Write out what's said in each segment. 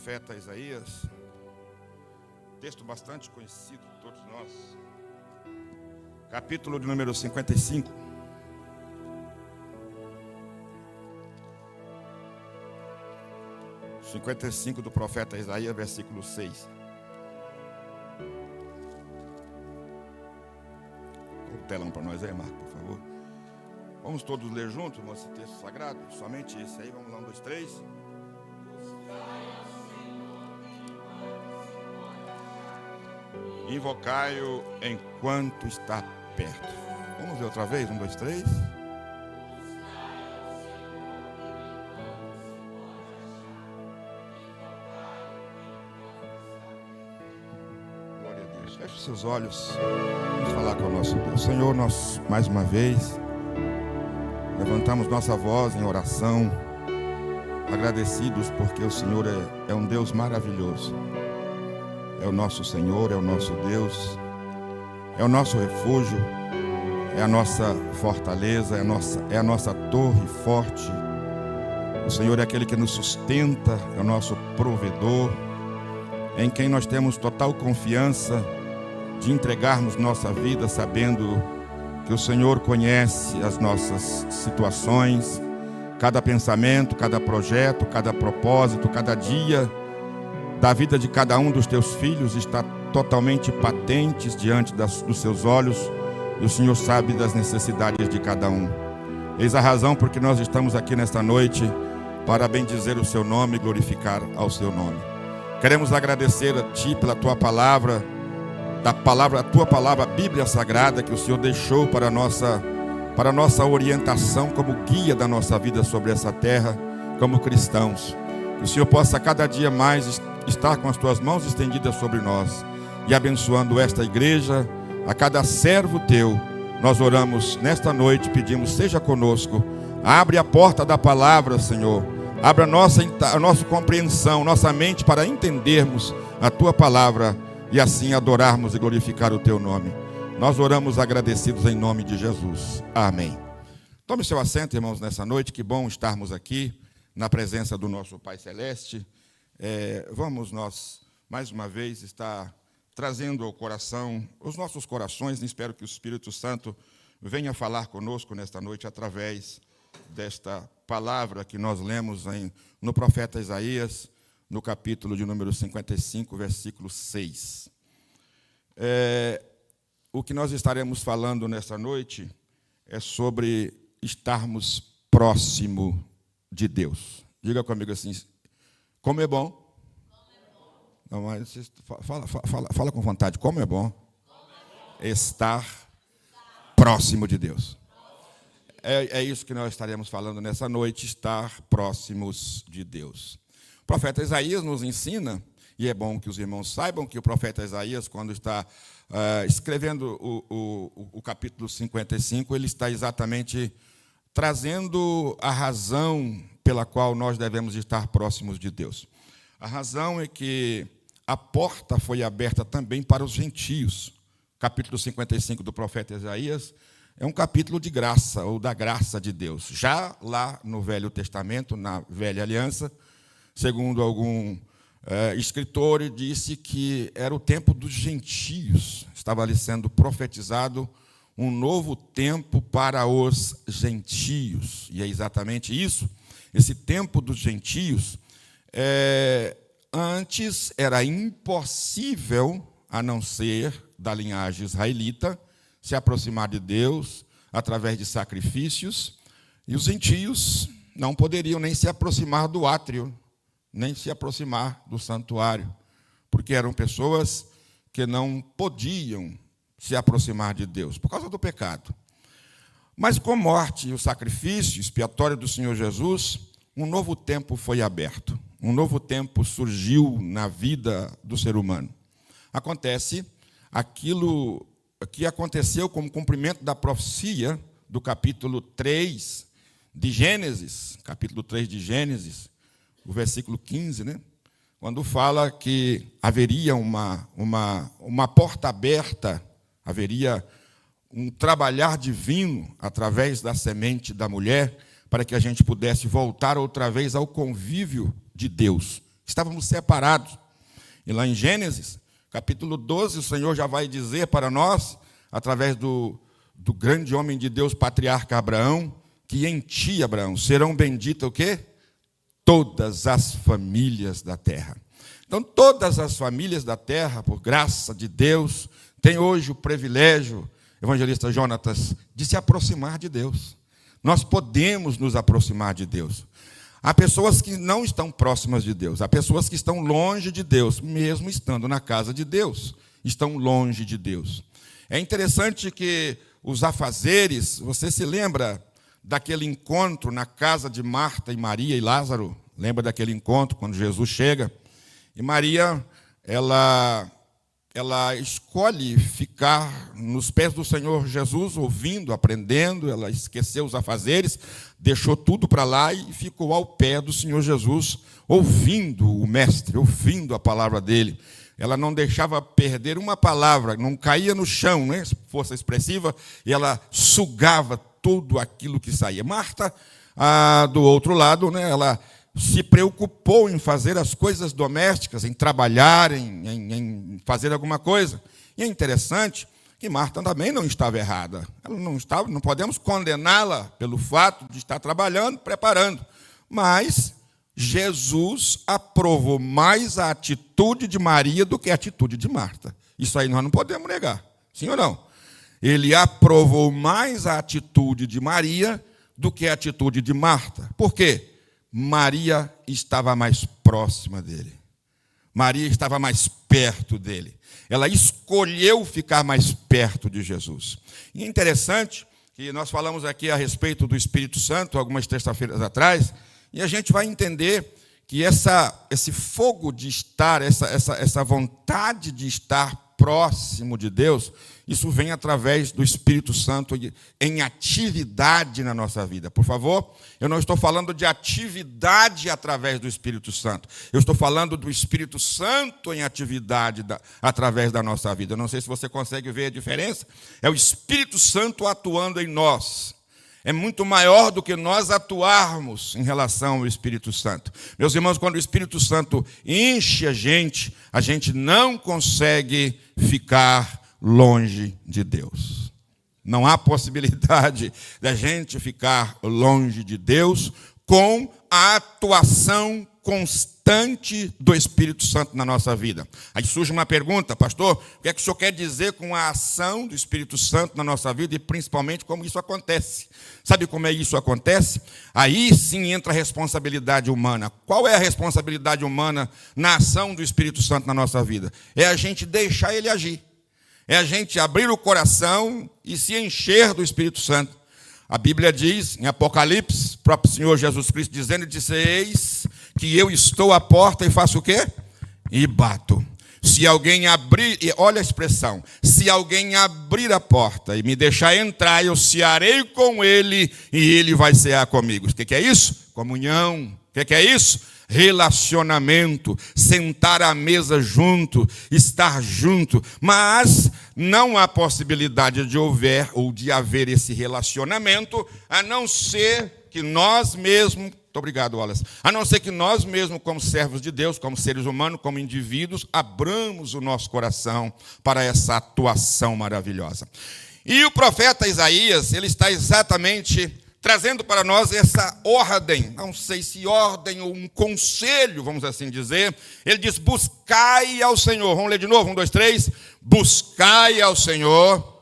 profeta Isaías, texto bastante conhecido de todos nós, capítulo de número 55. Do profeta Isaías, versículo 6. Coloca o telão para nós aí, Marco, por favor. Vamos todos ler juntos, irmão, esse texto sagrado? Somente esse aí, vamos lá, 1, 2, 3. Invocai-o enquanto está perto. Vamos ver outra vez, 1, 2, 3. Glória a Deus. Feche os seus olhos. Vamos falar com o nosso Deus. Senhor, nós mais uma vez levantamos nossa voz em oração, agradecidos porque o Senhor é um Deus maravilhoso. É o nosso Senhor, é o nosso Deus, é o nosso refúgio, é a nossa fortaleza, é a nossa torre forte. O Senhor é aquele que nos sustenta, é o nosso provedor, em quem nós temos total confiança de entregarmos nossa vida, sabendo que o Senhor conhece as nossas situações, cada pensamento, cada projeto, cada propósito, cada dia da vida de cada um dos teus filhos está totalmente patentes diante dos seus olhos, e o Senhor sabe das necessidades de cada um. Eis a razão porque nós estamos aqui nesta noite para bendizer o seu nome e glorificar ao seu nome. Queremos agradecer a Ti pela Tua palavra, a Tua palavra, a Bíblia Sagrada, que o Senhor deixou para a nossa orientação como guia da nossa vida sobre essa terra, como cristãos. Que o Senhor possa cada dia mais estar com as Tuas mãos estendidas sobre nós e abençoando esta igreja, a cada servo Teu. Nós oramos nesta noite, pedimos, seja conosco, abre a porta da palavra, Senhor, abre a nossa compreensão, nossa mente para entendermos a Tua palavra e assim adorarmos e glorificar o Teu nome. Nós oramos agradecidos em nome de Jesus. Amém. Tome seu assento, irmãos, nessa noite, que bom estarmos aqui na presença do nosso Pai Celeste. Vamos nós, mais uma vez, estar trazendo ao coração, os nossos corações, e espero que o Espírito Santo venha falar conosco nesta noite, através desta palavra que nós lemos no profeta Isaías, no capítulo de número 55, versículo 6. O que nós estaremos falando nesta noite é sobre estarmos próximo de Deus. Diga comigo assim, como é bom? Não, mas fala com vontade, como é bom estar próximo de Deus. É isso que nós estaremos falando nessa noite, estar próximos de Deus. O profeta Isaías nos ensina, e é bom que os irmãos saibam que o profeta Isaías, quando está escrevendo o capítulo 55, ele está exatamente trazendo a razão pela qual nós devemos estar próximos de Deus. A razão é que a porta foi aberta também para os gentios. Capítulo 55 do profeta Isaías é um capítulo de graça, ou da graça de Deus. Já lá no Velho Testamento, na Velha Aliança, segundo algum escritor, disse que era o tempo dos gentios. Estava ali sendo profetizado um novo tempo para os gentios. E é exatamente isso. Esse tempo dos gentios, antes era impossível, a não ser da linhagem israelita, se aproximar de Deus através de sacrifícios, e os gentios não poderiam nem se aproximar do átrio, nem se aproximar do santuário, porque eram pessoas que não podiam se aproximar de Deus, por causa do pecado. Mas com a morte e o sacrifício expiatório do Senhor Jesus, um novo tempo foi aberto. Um novo tempo surgiu na vida do ser humano. Acontece aquilo que aconteceu como cumprimento da profecia do capítulo 3 de Gênesis, capítulo 3 de Gênesis, o versículo 15, né? Quando fala que haveria uma porta aberta, haveria um trabalhar divino através da semente da mulher, para que a gente pudesse voltar outra vez ao convívio de Deus, Estávamos separados. E lá em Gênesis, capítulo 12, o Senhor já vai dizer para nós, através do grande homem de Deus, patriarca Abraão, que em ti, Abraão, serão benditas o quê? Todas as famílias da terra. Então, todas as famílias da terra, por graça de Deus, têm hoje o privilégio, evangelista Jonatas, de se aproximar de Deus. Nós podemos nos aproximar de Deus. Há pessoas que não estão próximas de Deus, há pessoas que estão longe de Deus, mesmo estando na casa de Deus, estão longe de Deus. É interessante que os afazeres, você se lembra daquele encontro na casa de Marta e Maria e Lázaro? Lembra daquele encontro quando Jesus chega? E Maria, ela escolhe ficar nos pés do Senhor Jesus, ouvindo, aprendendo. Ela esqueceu os afazeres, deixou tudo para lá e ficou ao pé do Senhor Jesus, ouvindo o Mestre, ouvindo a palavra dele. Ela não deixava perder uma palavra, não caía no chão, né? Força expressiva, e ela sugava tudo aquilo que saía. Marta, do outro lado, né, ela se preocupou em fazer as coisas domésticas, em trabalhar, em fazer alguma coisa. E é interessante que Marta também não estava errada. Ela não podemos condená-la pelo fato de estar trabalhando, preparando. Mas Jesus aprovou mais a atitude de Maria do que a atitude de Marta. Isso aí nós não podemos negar. Sim ou não? Ele aprovou mais a atitude de Maria do que a atitude de Marta. Por quê? Maria estava mais próxima dele. Maria estava mais perto dele. Ela escolheu ficar mais perto de Jesus. E é interessante que nós falamos aqui a respeito do Espírito Santo, algumas terças-feiras atrás, e a gente vai entender que esse fogo de estar, essa vontade de estar próximo de Deus, isso vem através do Espírito Santo em atividade na nossa vida. Por favor, eu não estou falando de atividade através do Espírito Santo. Eu estou falando do Espírito Santo em atividade através da nossa vida. Eu não sei se você consegue ver a diferença. É o Espírito Santo atuando em nós. É muito maior do que nós atuarmos em relação ao Espírito Santo. Meus irmãos, quando o Espírito Santo enche a gente não consegue ficar longe de Deus. Não há possibilidade da gente ficar longe de Deus com a atuação constante do Espírito Santo na nossa vida. Aí surge uma pergunta: pastor, o que é que o senhor quer dizer com a ação do Espírito Santo na nossa vida e principalmente como isso acontece? Sabe como é isso acontece? Aí sim entra a responsabilidade humana. Qual é a responsabilidade humana na ação do Espírito Santo na nossa vida? É a gente deixar ele agir. É a gente abrir o coração e se encher do Espírito Santo. A Bíblia diz, em Apocalipse, o próprio Senhor Jesus Cristo dizendo, disse: eis que eu estou à porta e faço o quê? E bato. Se alguém abrir, olha a expressão, se alguém abrir a porta e me deixar entrar, eu cearei com ele e ele vai cear comigo. O que é isso? Comunhão. O que é isso? Relacionamento, sentar à mesa junto, estar junto. Mas não há possibilidade de haver esse relacionamento, a não ser que nós mesmos, muito obrigado, Wallace, a não ser que nós mesmos, como servos de Deus, como seres humanos, como indivíduos, abramos o nosso coração para essa atuação maravilhosa. E o profeta Isaías, ele está exatamente trazendo para nós essa ordem, não sei se ordem ou um conselho, vamos assim dizer. Ele diz: buscai ao Senhor. Vamos ler de novo, 1, 2, 3. Buscai ao Senhor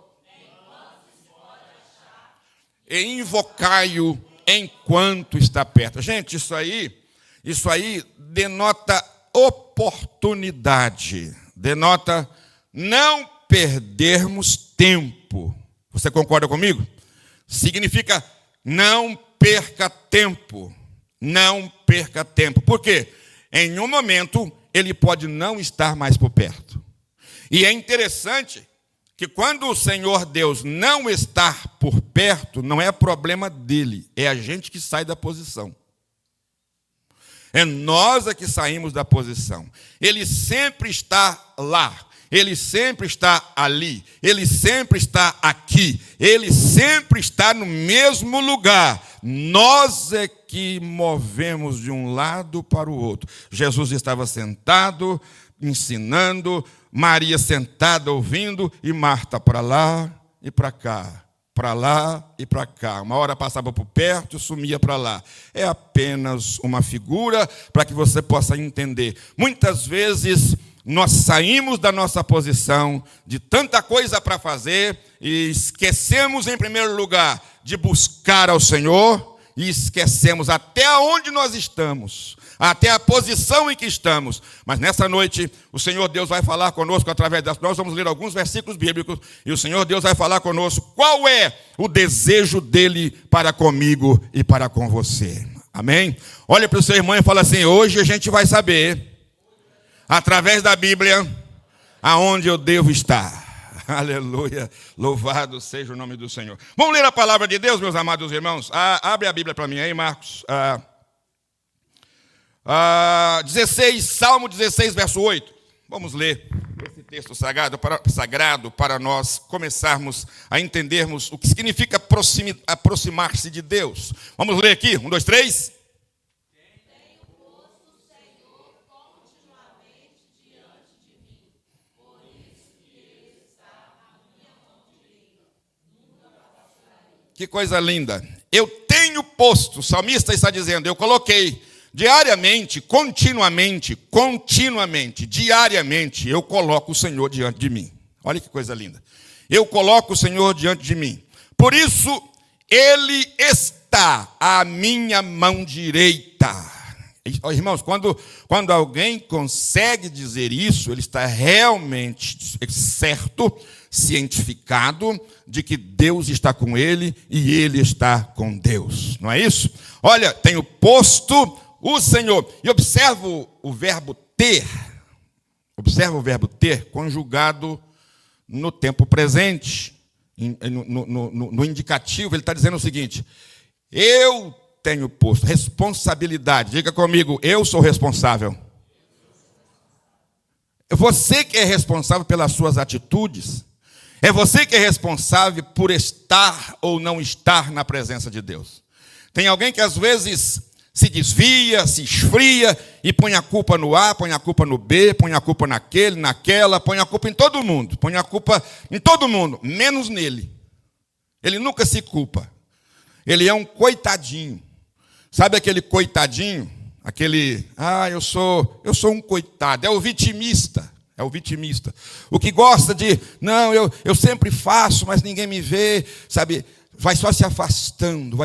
e invocai-o enquanto está perto. Gente, isso aí denota oportunidade, denota não perdermos tempo. Você concorda comigo? Significa não perca tempo. Não perca tempo. Por quê? Em um momento, ele pode não estar mais por perto. E é interessante que quando o Senhor Deus não está por perto, não é problema dele, é a gente que sai da posição. É nós que saímos da posição. Ele sempre está lá. Ele sempre está ali, ele sempre está aqui, ele sempre está no mesmo lugar, Nós é que movemos de um lado para o outro. Jesus estava sentado, ensinando, Maria sentada ouvindo, e Marta para lá e para cá. Para lá e para cá. Uma hora passava por perto e sumia para lá. É apenas uma figura para que você possa entender. Muitas vezes nós saímos da nossa posição de tanta coisa para fazer e esquecemos, em primeiro lugar, de buscar ao Senhor, e esquecemos até onde nós estamos, até a posição em que estamos. Mas nessa noite, o Senhor Deus vai falar conosco através das... Nós vamos ler alguns versículos bíblicos, e o Senhor Deus vai falar conosco qual é o desejo dele para comigo e para com você. Amém? Olha para o seu irmão e fala assim: hoje a gente vai saber, através da Bíblia, aonde eu devo estar. Aleluia, louvado seja o nome do Senhor. Vamos ler a palavra de Deus, meus amados irmãos. Abre a Bíblia para mim aí, Marcos. 16, Salmo 16, verso 8. Vamos ler esse texto sagrado para nós começarmos a entendermos o que significa aproximar-se de Deus. Vamos ler aqui, 1, 2, 3. Que coisa linda. Eu tenho posto, o salmista está dizendo, eu coloquei diariamente, continuamente, diariamente, eu coloco o Senhor diante de mim. Olha que coisa linda. Eu coloco o Senhor diante de mim. Por isso, Ele está à minha mão direita. Irmãos, quando alguém consegue dizer isso, ele está realmente certo, cientificado de que Deus está com ele e ele está com Deus. Não é isso? Olha, tenho posto o Senhor. E observo o verbo ter. Observa o verbo ter conjugado no tempo presente. No indicativo, ele está dizendo o seguinte: eu tenho posto responsabilidade. Diga comigo, eu sou responsável. É você que é responsável pelas suas atitudes. É você que é responsável por estar ou não estar na presença de Deus. Tem alguém que às vezes se desvia, se esfria e põe a culpa no A, põe a culpa no B, põe a culpa naquele, naquela, põe a culpa em todo mundo. Põe a culpa em todo mundo, menos nele. Ele nunca se culpa. Ele é um coitadinho. Sabe aquele coitadinho? Aquele, eu sou um coitado. É o vitimista. É o vitimista. O que gosta de, não, eu sempre faço, mas ninguém me vê, sabe? Vai só se afastando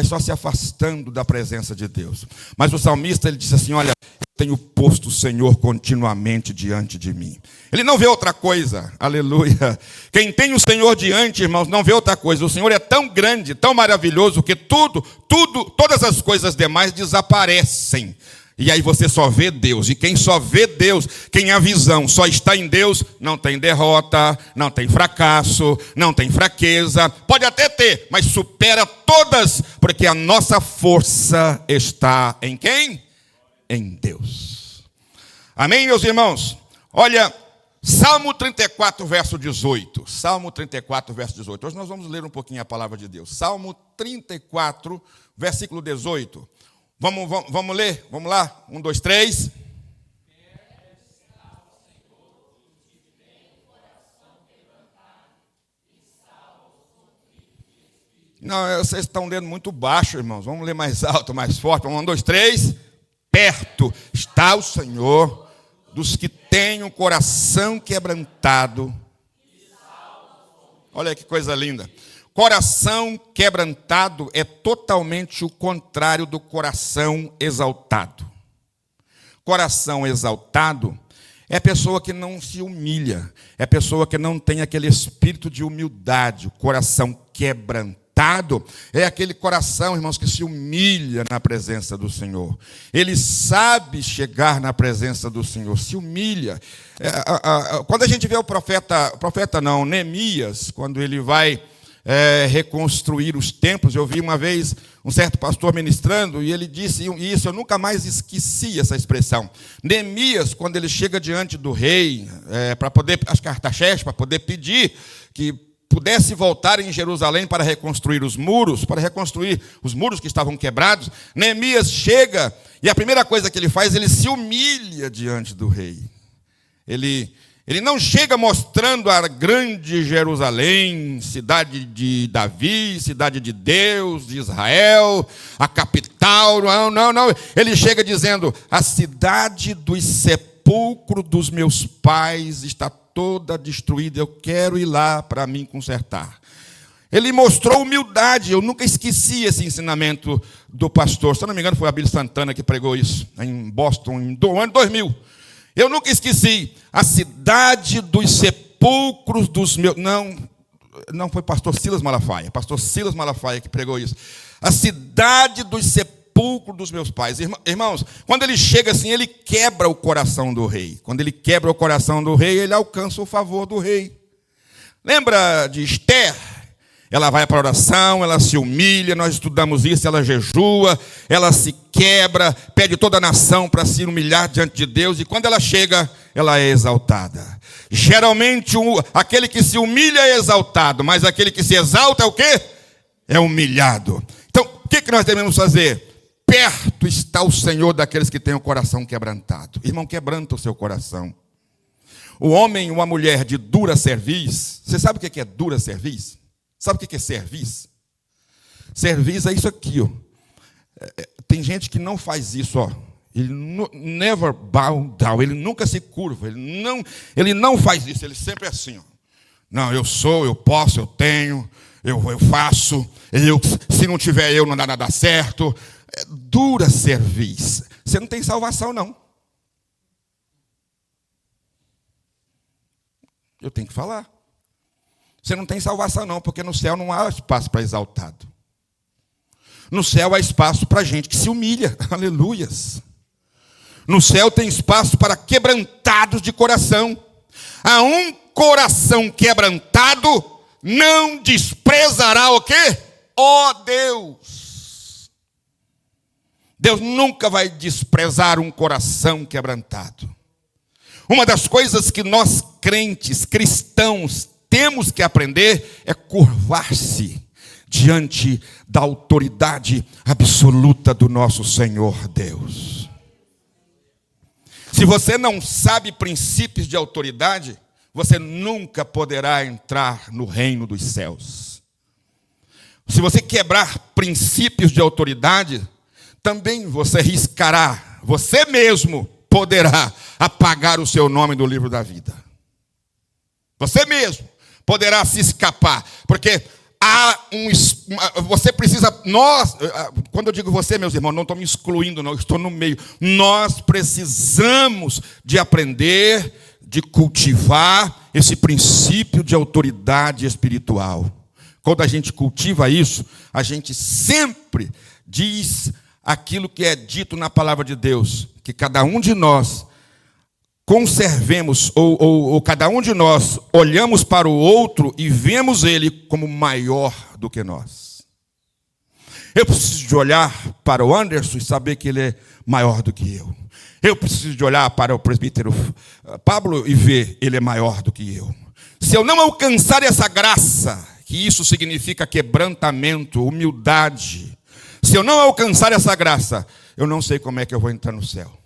da presença de Deus. Mas o salmista, ele disse assim: olha, eu tenho posto o Senhor continuamente diante de mim. Ele não vê outra coisa, aleluia. Quem tem o Senhor diante, irmãos, não vê outra coisa. O Senhor é tão grande, tão maravilhoso, que todas as coisas demais desaparecem. E aí você só vê Deus. E quem só vê Deus, quem a visão só está em Deus, não tem derrota, não tem fracasso, não tem fraqueza. Pode até ter, mas supera todas, porque a nossa força está em quem? Em Deus. Amém, meus irmãos? Olha, Salmo 34, verso 18. Salmo 34, verso 18. Hoje nós vamos ler um pouquinho a palavra de Deus. Salmo 34, versículo 18. Vamos ler? Vamos lá? 1, 2, 3. Não, vocês estão lendo muito baixo, irmãos. Vamos ler mais alto, mais forte. 1, 2, 3. Perto está o Senhor dos que têm o coração quebrantado. Olha que coisa linda. Coração quebrantado é totalmente o contrário do coração exaltado. Coração exaltado é a pessoa que não se humilha, é a pessoa que não tem aquele espírito de humildade. O coração quebrantado é aquele coração, irmãos, que se humilha na presença do Senhor. Ele sabe chegar na presença do Senhor, se humilha. Quando a gente vê Neemias, quando ele vai reconstruir os templos. Eu vi uma vez um certo pastor ministrando e ele disse, e isso eu nunca mais esqueci essa expressão. Neemias, quando ele chega diante do rei, para poder, acho que Artaxerxes, para poder pedir que pudesse voltar em Jerusalém para reconstruir os muros que estavam quebrados, Neemias chega e a primeira coisa que ele faz, ele se humilha diante do rei. Ele não chega mostrando a grande Jerusalém, cidade de Davi, cidade de Deus, de Israel, a capital, não. Ele chega dizendo, a cidade dos sepulcros dos meus pais está toda destruída, eu quero ir lá para me consertar. Ele mostrou humildade, eu nunca esqueci esse ensinamento do pastor, se eu não me engano foi Abílio Santana que pregou isso, em Boston, no ano 2000. Eu nunca esqueci, a cidade dos sepulcros dos meus... Não foi pastor Silas Malafaia que pregou isso. A cidade dos sepulcros dos meus pais. Irmãos, quando ele chega assim, ele quebra o coração do rei. Quando ele quebra o coração do rei, ele alcança o favor do rei. Lembra de Esther? Ela vai para a oração, ela se humilha, nós estudamos isso, ela jejua, ela se quebra, pede toda a nação para se humilhar diante de Deus, e quando ela chega, ela é exaltada. Geralmente, aquele que se humilha é exaltado, mas aquele que se exalta é o quê? É humilhado. Então, o que nós devemos fazer? Perto está o Senhor daqueles que têm o coração quebrantado. Irmão, quebranta o seu coração. O homem ou a mulher de dura cerviz, você sabe o que é dura cerviz? Sabe o que é cerviz? Cerviz é isso aqui, ó. Tem gente que não faz isso, ó. Ele never bow down, ele nunca se curva, ele não faz isso, ele sempre é assim, ó. Não, eu sou, eu posso, eu tenho, eu faço, se não tiver eu, não dá nada certo. Dura cerviz. Você não tem salvação, não. Eu tenho que falar. Você não tem salvação não, porque no céu não há espaço para exaltado. No céu há espaço para gente que se humilha. Aleluias. No céu tem espaço para quebrantados de coração. A um coração quebrantado não desprezará o quê? Ó Deus. Deus nunca vai desprezar um coração quebrantado. Uma das coisas que nós crentes, cristãos, temos que aprender é curvar-se diante da autoridade absoluta do nosso Senhor Deus. Se você não sabe princípios de autoridade, você nunca poderá entrar no reino dos céus. Se você quebrar princípios de autoridade, também você riscará, você mesmo poderá apagar o seu nome do livro da vida. Você mesmo poderá se escapar, porque você precisa, quando eu digo você, meus irmãos, não estou me excluindo, não, estou no meio. Nós precisamos de aprender, de cultivar esse princípio de autoridade espiritual. Quando a gente cultiva isso, a gente sempre diz aquilo que é dito na palavra de Deus, que cada um de nós conservemos, ou cada um de nós olhamos para o outro e vemos ele como maior do que nós. Eu preciso de olhar para o Anderson e saber que ele é maior do que eu. Eu preciso de olhar para o presbítero Pablo e ver ele é maior do que eu. Se eu não alcançar essa graça, que isso significa quebrantamento, humildade, se eu não alcançar essa graça, eu não sei como é que eu vou entrar no céu.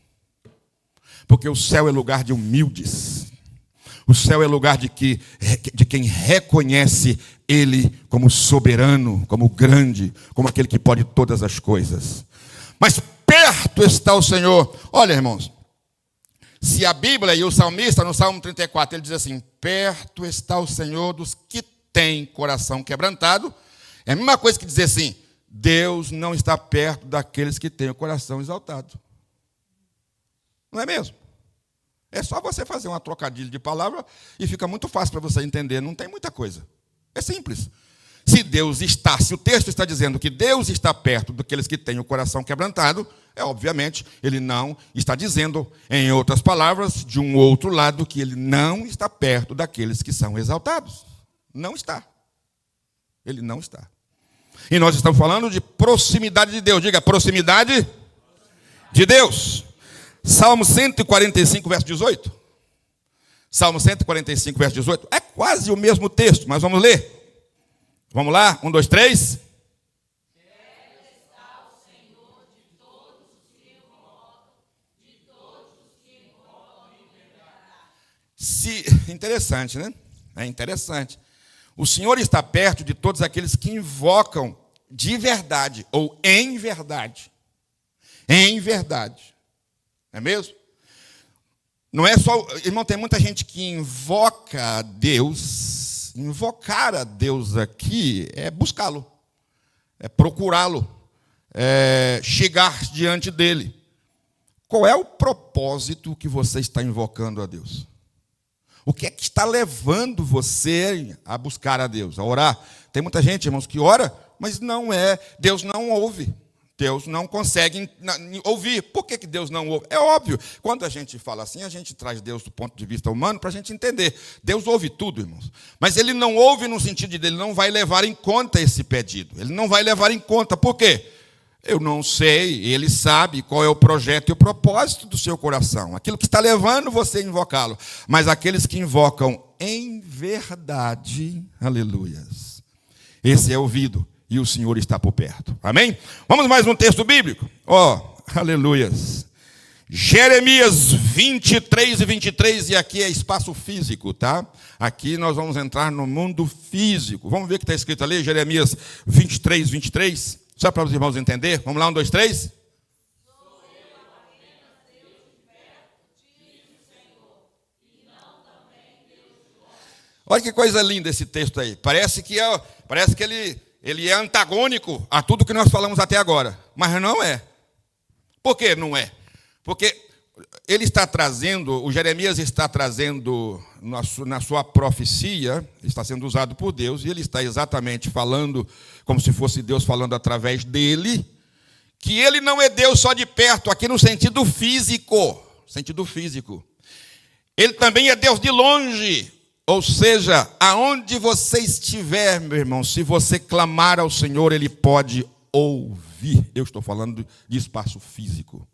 Porque o céu é lugar de humildes. O céu é lugar de quem reconhece Ele como soberano, como grande, como aquele que pode todas as coisas. Mas perto está o Senhor. Olha, irmãos, se a Bíblia e o salmista, no Salmo 34, ele diz assim, perto está o Senhor dos que têm coração quebrantado. É a mesma coisa que dizer assim, Deus não está perto daqueles que têm o coração exaltado. Não é mesmo? É só você fazer uma trocadilho de palavra e fica muito fácil para você entender. Não tem muita coisa. É simples. Se o texto está dizendo que Deus está perto daqueles que têm o coração quebrantado, obviamente, ele não está dizendo, em outras palavras, de um outro lado, que ele não está perto daqueles que são exaltados. Não está. Ele não está. E nós estamos falando de proximidade de Deus. Diga, proximidade de Deus. Salmo 145, verso 18. Salmo 145, verso 18. É quase o mesmo texto, mas vamos ler. Vamos lá? 1, 2, 3. Interessante, né? É interessante. O Senhor está perto de todos aqueles que invocam de verdade ou em verdade. Em verdade. Não é mesmo? Não é só... Irmão, tem muita gente que invoca a Deus. Invocar a Deus aqui é buscá-lo. É procurá-lo. É chegar diante dele. Qual é o propósito que você está invocando a Deus? O que é que está levando você a buscar a Deus, a orar? Tem muita gente, irmãos, que ora, mas não é, Deus não ouve. Deus não consegue ouvir. Por que Deus não ouve? É óbvio. Quando a gente fala assim, a gente traz Deus do ponto de vista humano para a gente entender. Deus ouve tudo, irmãos. Mas Ele não ouve no sentido de Ele não vai levar em conta esse pedido. Ele não vai levar em conta. Por quê? Eu não sei, Ele sabe qual é o projeto e o propósito do seu coração. Aquilo que está levando você a invocá-lo. Mas aqueles que invocam em verdade, aleluias. Esse é ouvido e o Senhor está por perto. Amém? Vamos mais um texto bíblico? Aleluias. Jeremias 23 e 23, e aqui é espaço físico, tá? Aqui nós vamos entrar no mundo físico. Vamos ver o que está escrito ali, Jeremias 23, 23. Só para os irmãos entenderem. Vamos lá, 1, 2, 3. Olha que coisa linda esse texto aí. Parece que ele é antagônico a tudo que nós falamos até agora. Mas não é. Por que não é? Porque ele está trazendo, o Jeremias está trazendo na sua profecia, está sendo usado por Deus, e ele está exatamente falando, como se fosse Deus falando através dele, que ele não é Deus só de perto, aqui no sentido físico. Ele também é Deus de longe. Ou seja, aonde você estiver, meu irmão, se você clamar ao Senhor, Ele pode ouvir. Eu estou falando de espaço físico.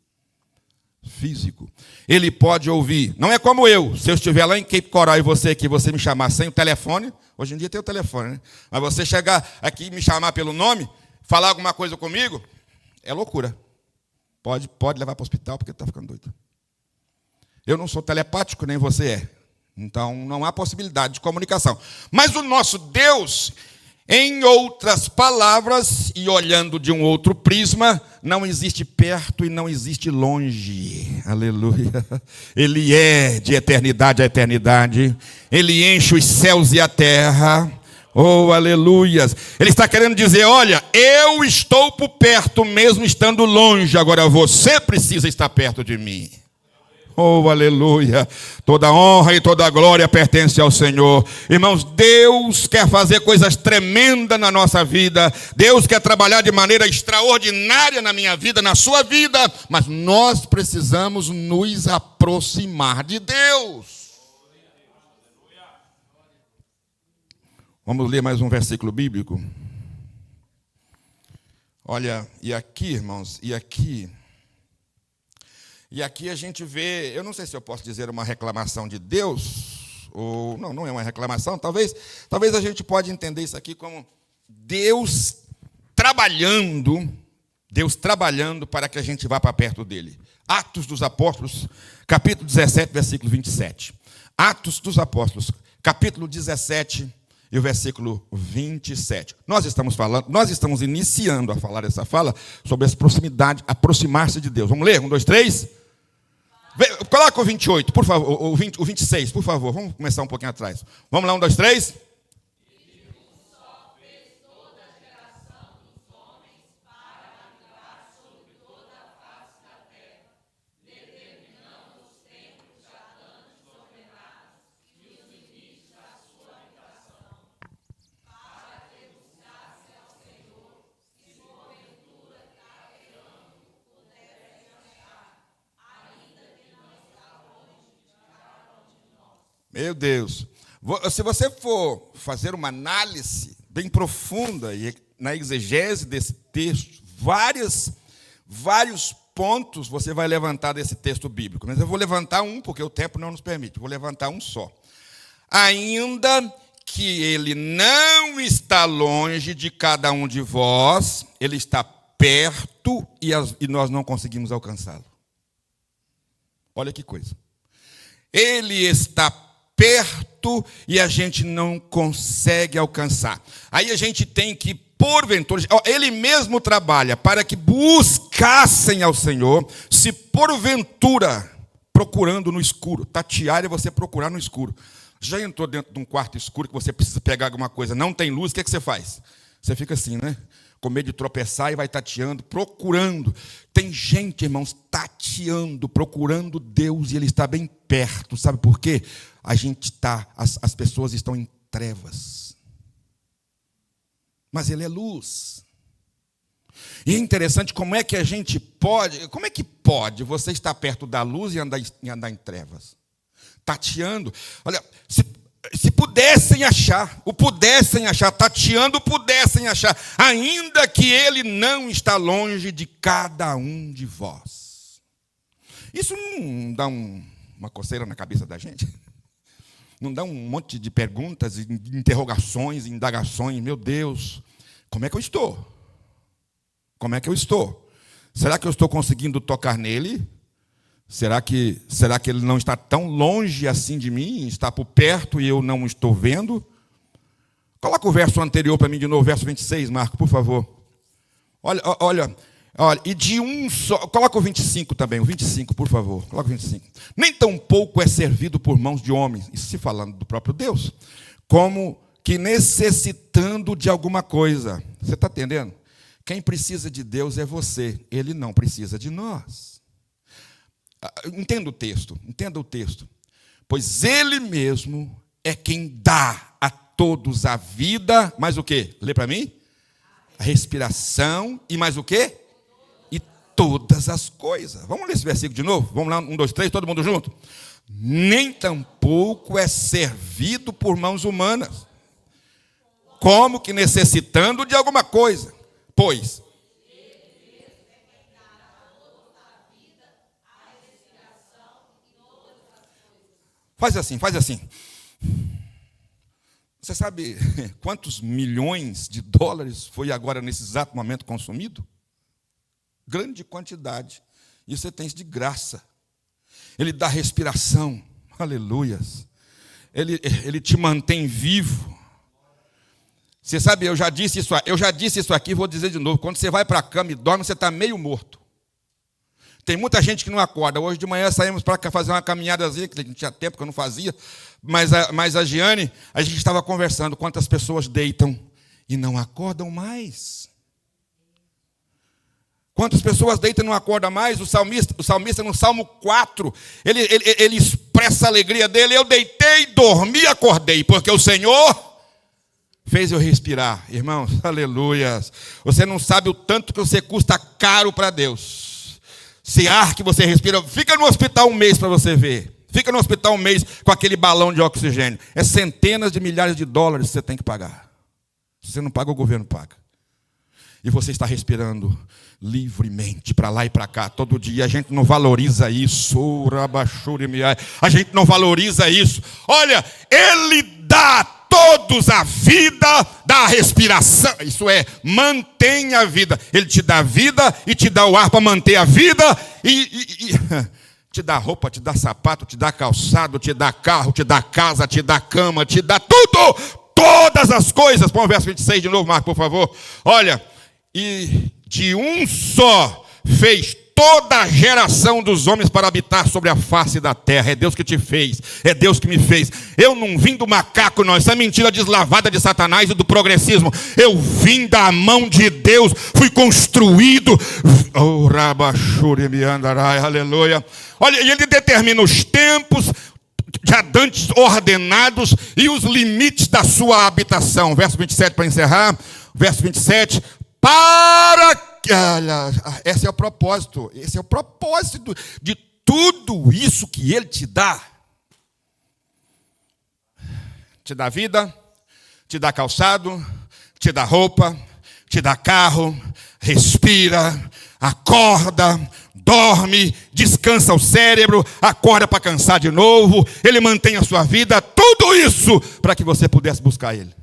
Ele pode ouvir. Não é como eu. Se eu estiver lá em Cape Coral e você aqui, você me chamar sem o telefone. Hoje em dia tem o telefone, né? Mas você chegar aqui e me chamar pelo nome, falar alguma coisa comigo, é loucura. Pode levar para o hospital porque está ficando doido. Eu não sou telepático, nem você é. Então não há possibilidade de comunicação. Mas o nosso Deus, em outras palavras, e olhando de um outro prisma, não existe perto e não existe longe. Aleluia. Ele é de eternidade a eternidade. Ele enche os céus e a terra. Oh, aleluias. Ele está querendo dizer, olha, eu estou por perto mesmo estando longe. Agora você precisa estar perto de mim. Oh, aleluia. Toda honra e toda glória pertence ao Senhor. Irmãos, Deus quer fazer coisas tremendas na nossa vida. Deus quer trabalhar de maneira extraordinária na minha vida, na sua vida. Mas nós precisamos nos aproximar de Deus. Vamos ler mais um versículo bíblico. Olha, e aqui, irmãos, e aqui a gente vê, eu não sei se eu posso dizer uma reclamação de Deus, ou não é uma reclamação, talvez a gente pode entender isso aqui como Deus trabalhando para que a gente vá para perto dele. Atos dos Apóstolos, capítulo 17, versículo 27. Atos dos Apóstolos, capítulo 17 e o versículo 27. Nós estamos iniciando a falar essa fala sobre essa proximidade, aproximar-se de Deus. Vamos ler? 1, 2, 3. Coloca o 28, por favor, o 26, por favor. Vamos começar um pouquinho atrás. Vamos lá, 1, 2, 3. Meu Deus, se você for fazer uma análise bem profunda e na exegese desse texto, vários pontos você vai levantar desse texto bíblico. Mas eu vou levantar um, porque o tempo não nos permite, vou levantar um só. Ainda que ele não está longe de cada um de vós, ele está perto e nós não conseguimos alcançá-lo. Olha que coisa. Ele está perto e a gente não consegue alcançar. Aí a gente tem que, porventura, ele mesmo trabalha para que buscassem ao Senhor, se porventura procurando no escuro. Tatear é você procurar no escuro. Já entrou dentro de um quarto escuro que você precisa pegar alguma coisa, não tem luz, o que você faz? Você fica assim, né? Com medo de tropeçar e vai tateando, procurando. Tem gente, irmãos, tateando, procurando Deus e Ele está bem perto. Sabe por quê? A gente está, as pessoas estão em trevas. Mas Ele é luz. E é interessante como é que a gente pode, como é que pode você estar perto da luz e andar em trevas? Tateando. Olha, se pudessem achar, tateando, pudessem achar, ainda que ele não está longe de cada um de vós. Isso não dá uma coceira na cabeça da gente? Não dá um monte de perguntas, interrogações, indagações? Meu Deus, como é que eu estou? Como é que eu estou? Será que eu estou conseguindo tocar nele? Será que ele não está tão longe assim de mim? Está por perto e eu não estou vendo? Coloca o verso anterior para mim de novo, verso 26, Marco, por favor. Olha, e de um só... Coloca o 25 também, o 25, por favor. Coloca o 25. Nem tão pouco é servido por mãos de homens, isso se falando do próprio Deus, como que necessitando de alguma coisa. Você está entendendo? Quem precisa de Deus é você, Ele não precisa de nós. Entenda o texto. Pois Ele mesmo é quem dá a todos a vida, mais o quê? Lê para mim. A respiração e mais o quê? E todas as coisas. Vamos ler esse versículo de novo? Vamos lá, 1, 2, 3, todo mundo junto? Nem tampouco é servido por mãos humanas, como que necessitando de alguma coisa. Pois faz assim. Você sabe quantos milhões de dólares foi agora nesse exato momento consumido? Grande quantidade. E você tem isso de graça. Ele dá respiração. Aleluias. Ele te mantém vivo. Você sabe, eu já disse isso aqui, vou dizer de novo. Quando você vai para a cama e dorme, você está meio morto. Tem muita gente que não acorda. Hoje de manhã saímos para fazer uma caminhadazinha, que não tinha tempo, que eu não fazia. Mas a Giane, a gente estava conversando quantas pessoas deitam e não acordam mais. Quantas pessoas deitam e não acordam mais? O salmista no Salmo 4, ele expressa a alegria dele. Eu deitei, dormi e acordei, porque o Senhor fez eu respirar. Irmãos, aleluias. Você não sabe o tanto que você custa caro para Deus. Se ar que você respira, fica no hospital um mês para você ver. Fica no hospital um mês com aquele balão de oxigênio. É centenas de milhares de dólares que você tem que pagar. Se você não paga, o governo paga. E você está respirando livremente para lá e para cá todo dia. A gente não valoriza isso. A gente não valoriza isso. Olha, Ele dá a todos a vida, dá a respiração. Isso é, mantém a vida. Ele te dá a vida e te dá o ar para manter a vida. E te dá roupa, te dá sapato, te dá calçado, te dá carro, te dá casa, te dá cama, te dá tudo. Todas as coisas. Põe o verso 26 de novo, Marco, por favor. Olha, e de um só fez toda a geração dos homens para habitar sobre a face da terra. É Deus que te fez, é Deus que me fez. Eu não vim do macaco, não. Essa mentira deslavada de Satanás e do progressismo. Eu vim da mão de Deus, fui construído. Oh, aleluia. Olha, e Ele determina os tempos já dantes ordenados e os limites da sua habitação. Verso 27 para encerrar. Verso 27. Esse é o propósito de tudo isso que Ele te dá. Te dá vida, te dá calçado, te dá roupa, te dá carro, respira, acorda, dorme, descansa o cérebro, acorda para cansar de novo, Ele mantém a sua vida, tudo isso para que você pudesse buscar Ele.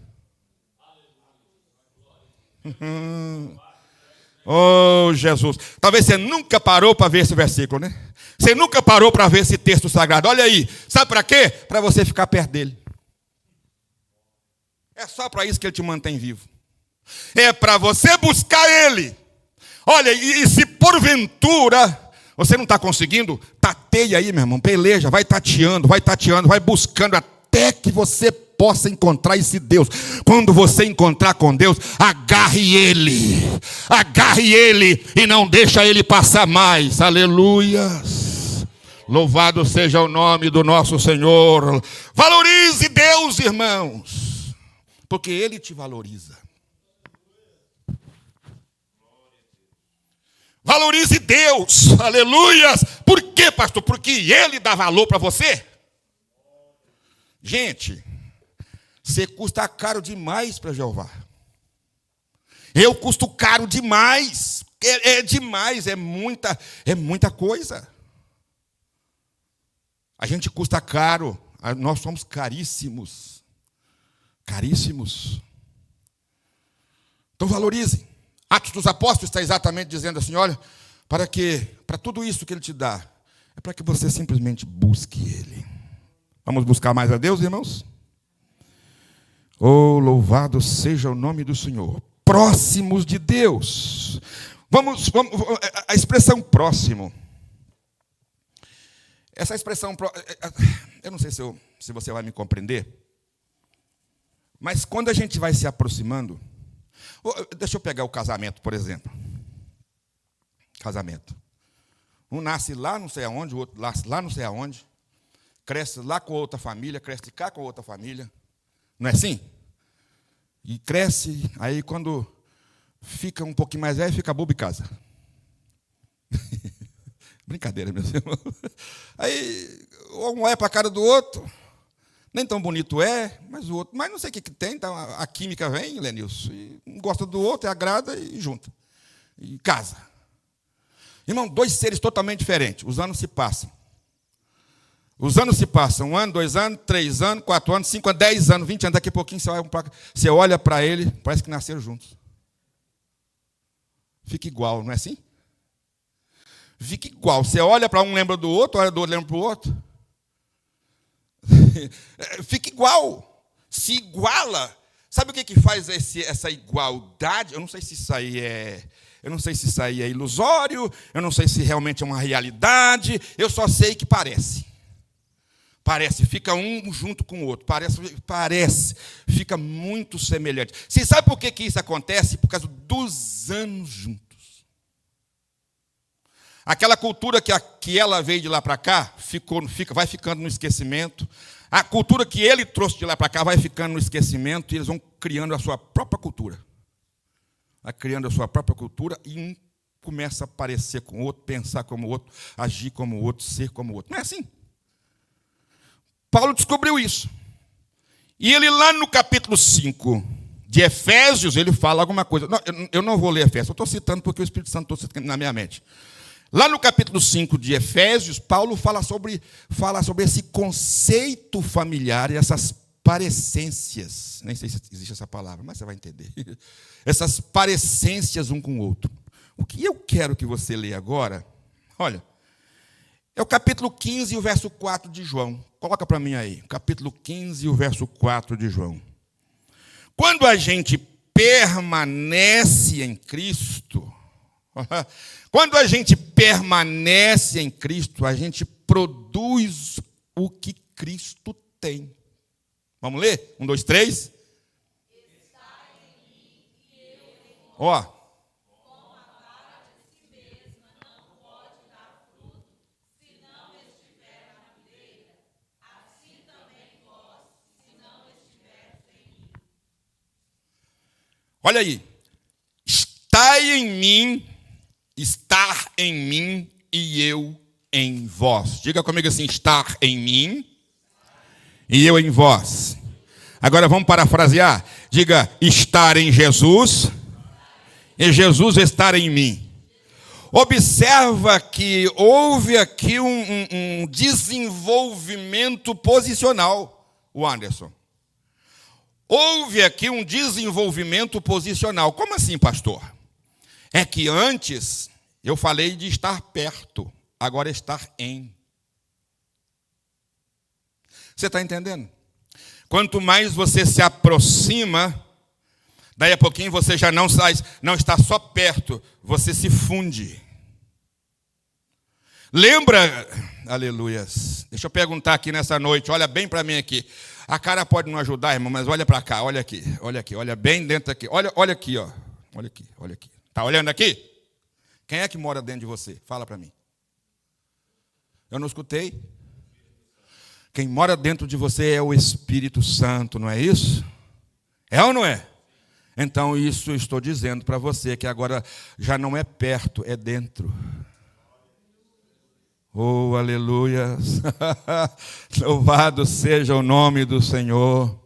Oh, Jesus. Talvez você nunca parou para ver esse versículo, né? Você nunca parou para ver esse texto sagrado. Olha aí, sabe para quê? Para você ficar perto dele. É só para isso que Ele te mantém vivo. É para você buscar Ele. Olha, e se porventura você não está conseguindo, tateia aí, meu irmão, peleja, vai tateando, vai buscando até que você possa encontrar esse Deus. Quando você encontrar com Deus, agarre Ele e não deixa Ele passar mais. Aleluias. Louvado seja o nome do nosso Senhor. Valorize Deus, irmãos, porque Ele te valoriza. Valorize Deus, aleluias. Por quê, pastor? Porque Ele dá valor para você. Gente, você custa caro demais para Jeová. Eu custo caro demais. É demais, é muita coisa. A gente custa caro, nós somos caríssimos. Caríssimos. Então valorize. Atos dos Apóstolos está exatamente dizendo assim, olha, para tudo isso que Ele te dá, é para que você simplesmente busque Ele. Vamos buscar mais a Deus, irmãos? Oh, louvado seja o nome do Senhor. Próximos de Deus. Vamos a expressão próximo. Essa expressão, eu não sei se você vai me compreender, mas quando a gente vai se aproximando, deixa eu pegar o casamento, por exemplo. Casamento. Um nasce lá não sei aonde, o outro nasce lá não sei aonde, cresce lá com outra família, cresce cá com outra família. Não é assim? E cresce, aí quando fica um pouquinho mais velho, fica bobo em casa. Brincadeira, meus irmãos. Aí um olha para a cara do outro, nem tão bonito é, mas o outro, mas não sei o que tem, então a química vem, Lenilson, e um gosta do outro, agrada e junta. E casa. Irmão, dois seres totalmente diferentes, os anos se passam. Os anos se passam, 1 ano, 2 anos, 3 anos, 4 anos, 5 anos, 10 anos, 20 anos, daqui a pouquinho você olha para ele, parece que nasceram juntos. Fica igual, não é assim? Fica igual. Você olha para um, lembra do outro, olha do outro, lembra para o outro. Fica igual. Se iguala. Sabe o que faz essa igualdade? Eu não sei se isso aí é ilusório, eu não sei se realmente é uma realidade, eu só sei que parece. Parece, fica um junto com o outro. Parece, fica muito semelhante. Você sabe por que isso acontece? Por causa dos anos juntos. Aquela cultura que ela veio de lá para cá, vai ficando no esquecimento. A cultura que ele trouxe de lá para cá vai ficando no esquecimento e eles vão criando a sua própria cultura. Vai criando a sua própria cultura e um começa a parecer com o outro, pensar como o outro, agir como o outro, ser como o outro. Não é assim? Paulo descobriu isso. E ele lá no capítulo 5 de Efésios, ele fala alguma coisa. Não, eu não vou ler Efésios, eu estou citando porque o Espírito Santo está citando na minha mente. Lá no capítulo 5 de Efésios, Paulo fala sobre esse conceito familiar e essas parecências. Nem sei se existe essa palavra, mas você vai entender. Essas parecências um com o outro. O que eu quero que você leia agora, olha, é o capítulo 15 e o verso 4 de João. Coloca para mim aí, capítulo 15 e o verso 4 de João. Quando a gente permanece em Cristo, quando a gente permanece em Cristo, a gente produz o que Cristo tem. Vamos ler? 1, 2, 3. Ó. Olha aí. Estar em mim e eu em vós. Diga comigo assim, estar em mim e eu em vós. Agora vamos parafrasear. Diga, estar em Jesus e Jesus estar em mim. observa que houve aqui um desenvolvimento posicional, o Anderson. Houve aqui um desenvolvimento posicional. Como assim, pastor? É que antes eu falei de estar perto, agora é estar em. Você está entendendo? Quanto mais você se aproxima, daí a pouquinho você já não está só perto, você se funde. Lembra, aleluias, deixa eu perguntar aqui nessa noite, olha bem para mim aqui. A cara pode não ajudar, irmão, mas olha para cá, olha aqui, olha bem dentro aqui. Olha aqui, ó. Olha aqui. Está olhando aqui? Quem é que mora dentro de você? Fala para mim. Eu não escutei. Quem mora dentro de você é o Espírito Santo, não é isso? É ou não é? Então isso eu estou dizendo para você, que agora já não é perto, é dentro. Oh, aleluias. Louvado seja o nome do Senhor.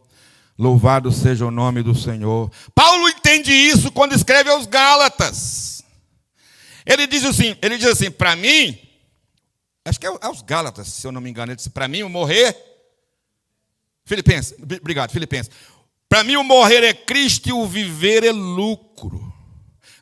Louvado seja o nome do Senhor. Paulo entende isso quando escreve aos Gálatas. Ele diz assim, para mim, acho que é aos Gálatas, se eu não me engano, ele disse, para mim o morrer, Filipenses, obrigado, Filipenses. Para mim o morrer é Cristo e o viver é lucro.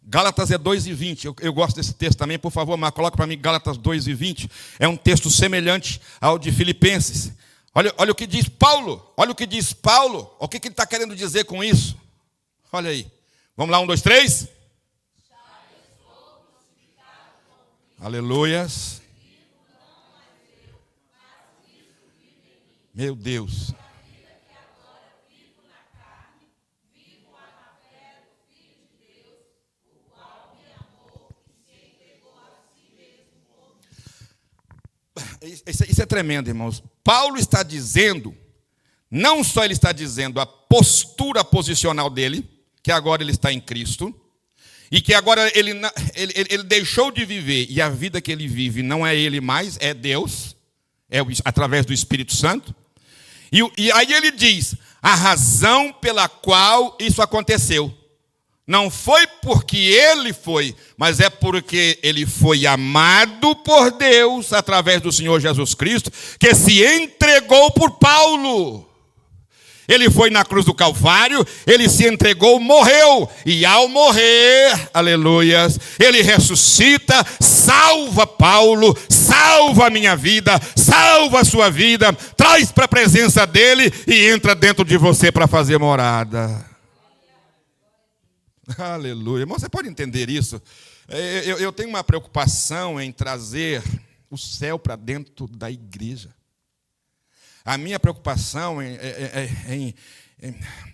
Gálatas é 2:20, eu gosto desse texto também, por favor, Marcos, coloca para mim Gálatas 2:20, é um texto semelhante ao de Filipenses. Olha o que diz Paulo, o que ele está querendo dizer com isso? Olha aí, vamos lá, 1, 2, 3. Aleluias. Meu Deus. Isso é tremendo, irmãos. Paulo está dizendo, não só ele está dizendo a postura posicional dele, que agora ele está em Cristo, e que agora ele deixou de viver, e a vida que ele vive não é ele mais, é Deus, através do Espírito Santo. E aí ele diz, a razão pela qual isso aconteceu. Não foi porque ele foi, mas é porque ele foi amado por Deus, através do Senhor Jesus Cristo, que se entregou por Paulo. Ele foi na cruz do Calvário, ele se entregou, morreu. E ao morrer, aleluias, ele ressuscita, salva Paulo, salva a minha vida, salva a sua vida, traz para a presença dele e entra dentro de você para fazer morada. Aleluia. Irmão, você pode entender isso? Eu tenho uma preocupação em trazer o céu para dentro da igreja. A minha preocupação é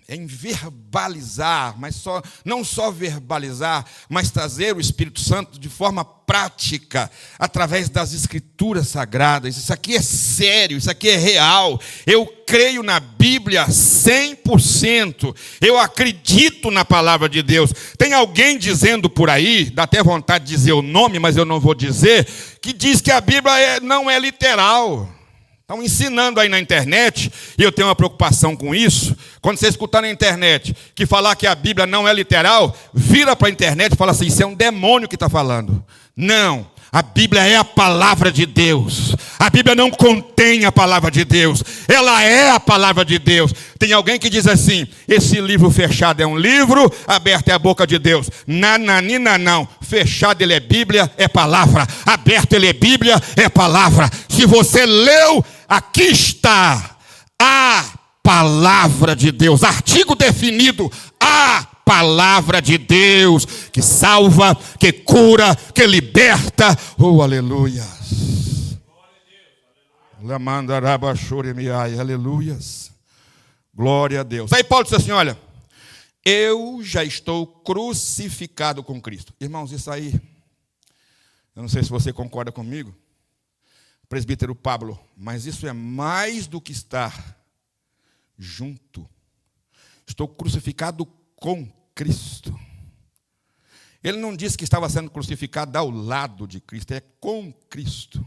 em verbalizar, mas não só verbalizar, mas trazer o Espírito Santo de forma prática, através das Escrituras Sagradas. Isso aqui é sério, isso aqui é real. Eu creio na Bíblia 100%. Eu acredito na palavra de Deus. Tem alguém dizendo por aí, dá até vontade de dizer o nome, mas eu não vou dizer, que diz que a Bíblia não é literal. Estão ensinando aí na internet, e eu tenho uma preocupação com isso. Quando você escutar na internet que falar que a Bíblia não é literal, vira para a internet e fala assim, isso é um demônio que está falando. Não, a Bíblia é a palavra de Deus. A Bíblia não contém a palavra de Deus, ela é a palavra de Deus. Tem alguém que diz assim, esse livro fechado é um livro, aberto é a boca de Deus. Nananina não, fechado ele é Bíblia, é palavra. Aberto ele é Bíblia, é palavra. Se você leu, aqui está a palavra de Deus, artigo definido, a palavra de Deus, que salva, que cura, que liberta. Oh, aleluia. Aleluias. Glória a Deus. Aí Paulo disse assim, olha, eu já estou crucificado com Cristo. Irmãos, isso aí, eu não sei se você concorda comigo, presbítero Pablo, mas isso é mais do que estar junto. Estou crucificado com Cristo. Ele não disse que estava sendo crucificado ao lado de Cristo, é com Cristo.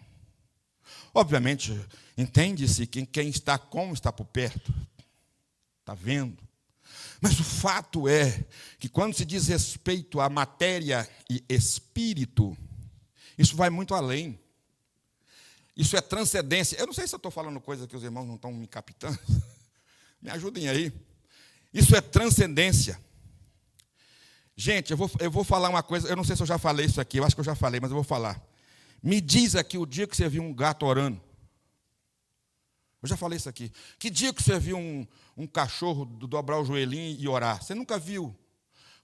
Obviamente, entende-se que quem está com está por perto, está vendo. Mas o fato é que quando se diz respeito à matéria e espírito, Isso vai muito além. Isso é transcendência. Eu não sei se eu estou falando coisa que os irmãos não estão me captando. Me ajudem aí. Isso é transcendência. Gente, eu vou falar uma coisa. Eu não sei se eu já falei isso aqui. Eu acho que eu já falei, mas eu vou falar. Me diz aqui o dia que você viu um gato orando. Eu já falei isso aqui. Que dia que você viu um cachorro dobrar o joelhinho e orar? Você nunca viu.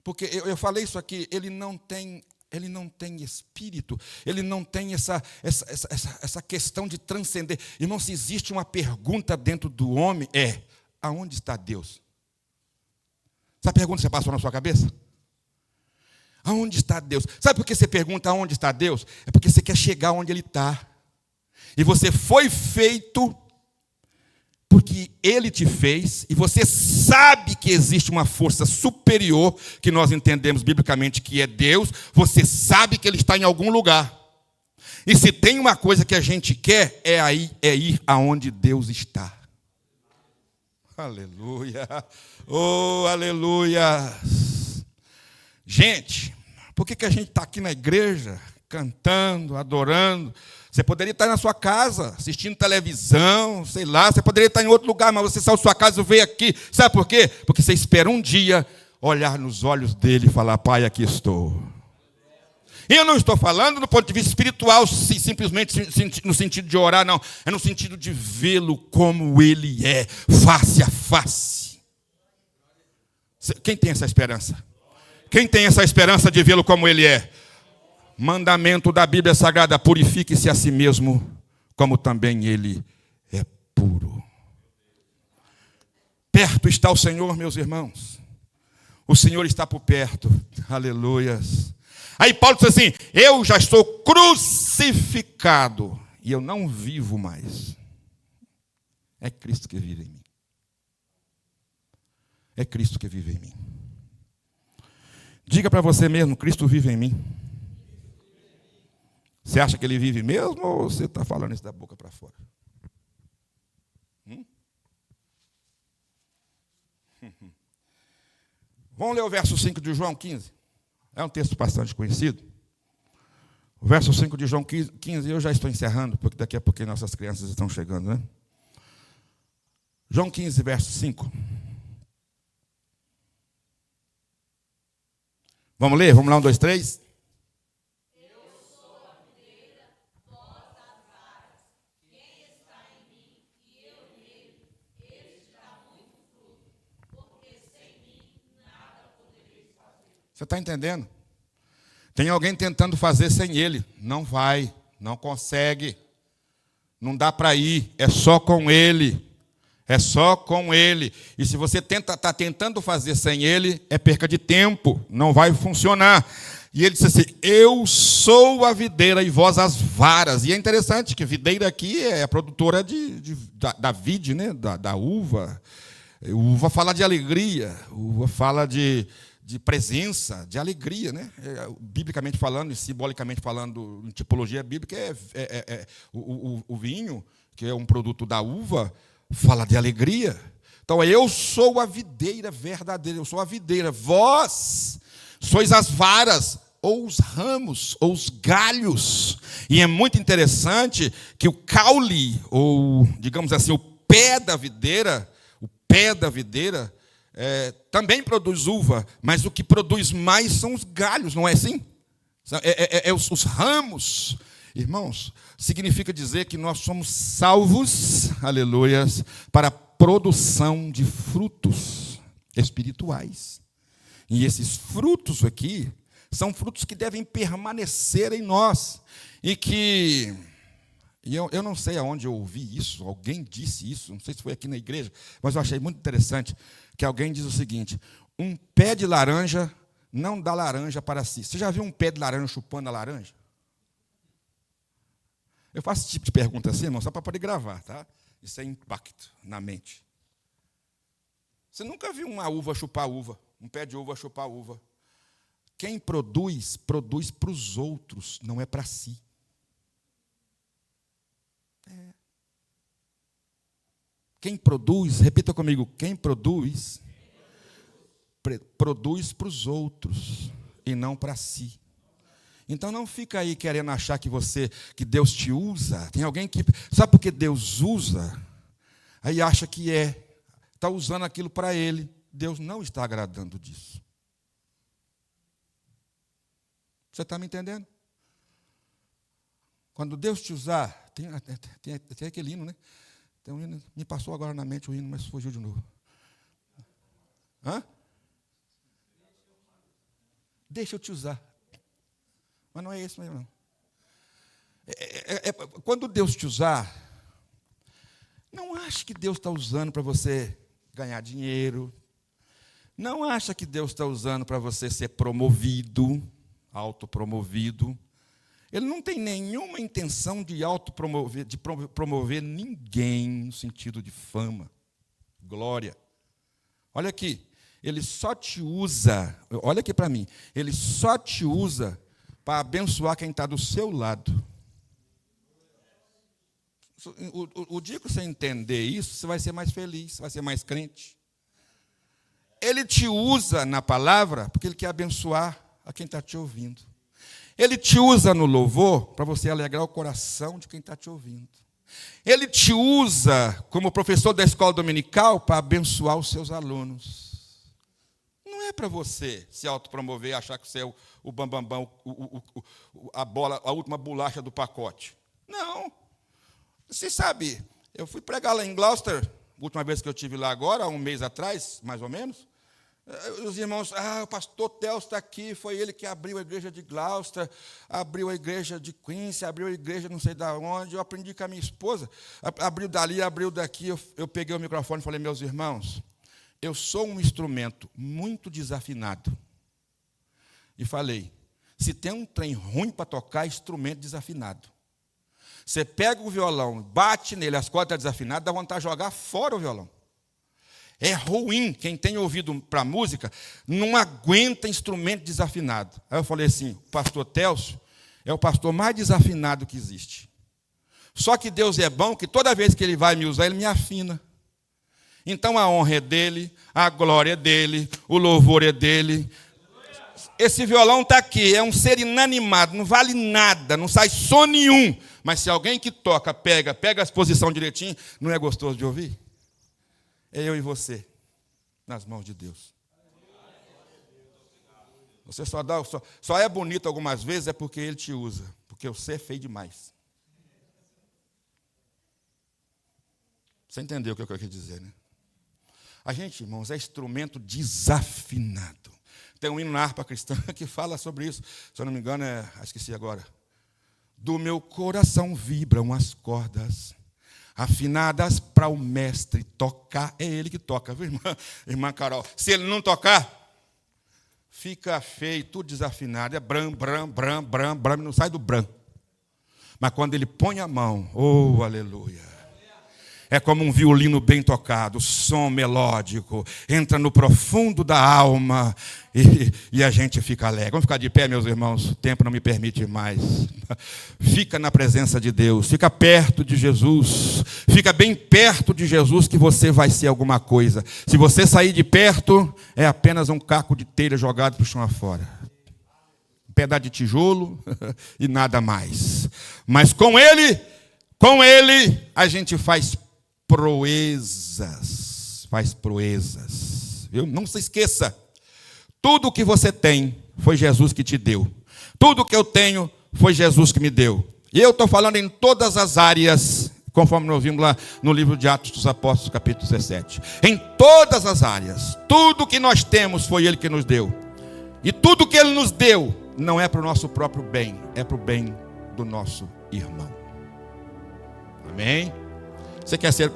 Porque eu falei isso aqui. Ele não tem espírito, ele não tem essa questão de transcender. Irmão, se existe uma pergunta dentro do homem, aonde está Deus? Essa pergunta você passou na sua cabeça? Aonde está Deus? Sabe por que você pergunta aonde está Deus? É porque você quer chegar onde Ele está. E você foi feito porque Ele te fez, e você sabe que existe uma força superior, que nós entendemos biblicamente que é Deus, você sabe que Ele está em algum lugar. E se tem uma coisa que a gente quer, é ir aonde Deus está. Aleluia. Oh, aleluia. Gente, por que a gente está aqui na igreja, cantando, adorando? Você poderia estar na sua casa, assistindo televisão, sei lá, você poderia estar em outro lugar, mas você saiu da sua casa e veio aqui. Sabe por quê? Porque você espera um dia olhar nos olhos dele e falar, Pai, aqui estou. E eu não estou falando do ponto de vista espiritual, simplesmente no sentido de orar, não. É no sentido de vê-lo como ele é, face a face. Quem tem essa esperança? Quem tem essa esperança de vê-lo como ele é? Mandamento da Bíblia Sagrada, purifique-se a si mesmo, como também ele é puro. Perto está o Senhor, meus irmãos. O Senhor está por perto. Aleluias. Aí Paulo diz assim, eu já estou crucificado, e eu não vivo mais. É Cristo que vive em mim. É Cristo que vive em mim. Diga para você mesmo, Cristo vive em mim. Você acha que ele vive mesmo ou você está falando isso da boca para fora? Vamos ler o verso 5 de João 15. É um texto bastante conhecido. O verso 5 de João 15, eu já estou encerrando, porque daqui a pouquinho nossas crianças estão chegando, né? João 15, verso 5. Vamos ler? Vamos lá, 1, 2, 3. Você está entendendo? Tem alguém tentando fazer sem ele. Não vai, não consegue. Não dá para ir, é só com ele. É só com ele. E se você está tentando fazer sem ele, é perca de tempo, não vai funcionar. E ele disse assim, eu sou a videira e vós as varas. E é interessante que videira aqui é a produtora da vide, né? da uva. Uva fala de alegria, uva fala de presença, de alegria, né? Biblicamente falando e simbolicamente falando, em tipologia bíblica, o vinho, que é um produto da uva, fala de alegria. Então, eu sou a videira verdadeira, eu sou a videira, vós sois as varas, ou os ramos, ou os galhos. E é muito interessante que o caule, ou, digamos assim, o pé da videira, também produz uva, mas o que produz mais são os galhos, não é assim? Os ramos. Irmãos, significa dizer que nós somos salvos, aleluias, para a produção de frutos espirituais. E esses frutos aqui são frutos que devem permanecer em nós. E eu não sei aonde eu ouvi isso, alguém disse isso, não sei se foi aqui na igreja, mas eu achei muito interessante que alguém diz o seguinte, um pé de laranja não dá laranja para si. Você já viu um pé de laranja chupando a laranja? Eu faço esse tipo de pergunta assim, irmão, só para poder gravar, tá? Isso é impacto na mente. Você nunca viu uma uva chupar uva, um pé de uva chupar uva. Quem produz para os outros, não é para si. Quem produz, repita comigo, quem produz para os outros e não para si. Então não fica aí querendo achar que Deus te usa. Tem alguém que, sabe por que Deus usa? Aí acha que está usando aquilo para ele. Deus não está agradando disso. Você está me entendendo? Quando Deus te usar, tem aquele hino, né? Tem um hino, me passou agora na mente o hino, mas fugiu de novo. Hã? Deixa eu te usar. Mas não é esse mesmo, não. Quando Deus te usar, não ache que Deus está usando para você ganhar dinheiro. Não acha que Deus está usando para você ser promovido, autopromovido. Ele não tem nenhuma intenção de autopromover, de promover ninguém no sentido de fama, glória. Olha aqui, ele só te usa, olha aqui para mim, ele só te usa para abençoar quem está do seu lado. O dia que você entender isso, você vai ser mais feliz, você vai ser mais crente. Ele te usa na palavra porque ele quer abençoar a quem está te ouvindo. Ele te usa no louvor para você alegrar o coração de quem está te ouvindo. Ele te usa como professor da escola dominical para abençoar os seus alunos. Não é para você se autopromover e achar que você é o bambambam, a última bolacha do pacote. Não. Você sabe, eu fui pregar lá em Gloucester, a última vez que eu estive lá agora, há um mês atrás, mais ou menos. Os irmãos, o pastor Telso está aqui, foi ele que abriu a igreja de Gloucester, abriu a igreja de Quincy, abriu a igreja não sei de onde. Eu aprendi com a minha esposa, abriu dali, abriu daqui. Eu peguei o microfone e falei, meus irmãos, eu sou um instrumento muito desafinado. E falei, se tem um trem ruim para tocar, é instrumento desafinado. Você pega o violão, bate nele, as cordas estão desafinadas, dá vontade de jogar fora o violão. É ruim, quem tem ouvido para música, não aguenta instrumento desafinado. Aí eu falei assim, o pastor Telso é o pastor mais desafinado que existe. Só que Deus é bom, que toda vez que Ele vai me usar, Ele me afina. Então a honra é dEle, a glória é dEle, o louvor é dEle. Esse violão está aqui, é um ser inanimado, não vale nada, não sai som nenhum. Mas se alguém que toca, pega as posições direitinho, não é gostoso de ouvir? É eu e você, nas mãos de Deus. Você só é bonito algumas vezes, é porque Ele te usa. Porque você é feio demais. Você entendeu o que eu quis dizer, né? A gente, irmãos, é instrumento desafinado. Tem um hino na harpa cristã que fala sobre isso. Se eu não me engano, esqueci agora. Do meu coração vibram as cordas afinadas para o mestre tocar. É ele que toca, viu, irmã Carol? Se ele não tocar, fica feio, tudo desafinado. É bram, bram, bram, bram, bram, não sai do bram. Mas quando ele põe a mão, oh, aleluia. É como um violino bem tocado, som melódico, entra no profundo da alma e a gente fica alegre. Vamos ficar de pé, meus irmãos, o tempo não me permite mais. Fica na presença de Deus, fica perto de Jesus, fica bem perto de Jesus que você vai ser alguma coisa. Se você sair de perto, é apenas um caco de telha jogado para o chão afora. Um pedaço de tijolo e nada mais. Mas com Ele, a gente faz proezas, viu? Não se esqueça, tudo o que você tem foi Jesus que te deu, tudo o que eu tenho foi Jesus que me deu, e eu estou falando em todas as áreas, conforme nós vimos lá no livro de Atos dos Apóstolos, capítulo 17, em todas as áreas, tudo que nós temos foi Ele que nos deu, e tudo que Ele nos deu, não é para o nosso próprio bem, é para o bem do nosso irmão, amém? Você quer ser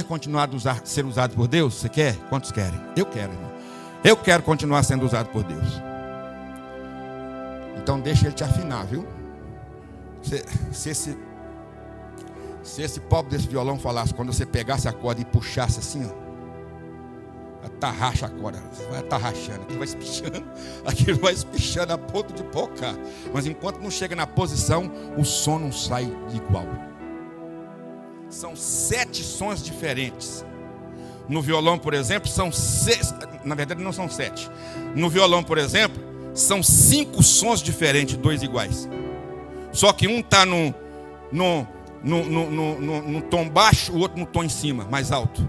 continuado ser usado por Deus? Você quer? Quantos querem? Eu quero, irmão. Eu quero continuar sendo usado por Deus. Então deixa Ele te afinar, viu? Se esse pobre desse violão falasse, quando você pegasse a corda e puxasse assim, ó, atarracha a corda, vai atarrachando, aquilo vai espichando a ponto de pocar. Mas enquanto não chega na posição, o som não sai igual. São 7 sons diferentes. No violão, por exemplo, são 6. Na verdade, não são 7. No violão, por exemplo, são 5 sons diferentes, 2 iguais. Só que um está no tom baixo, o outro no tom em cima, mais alto.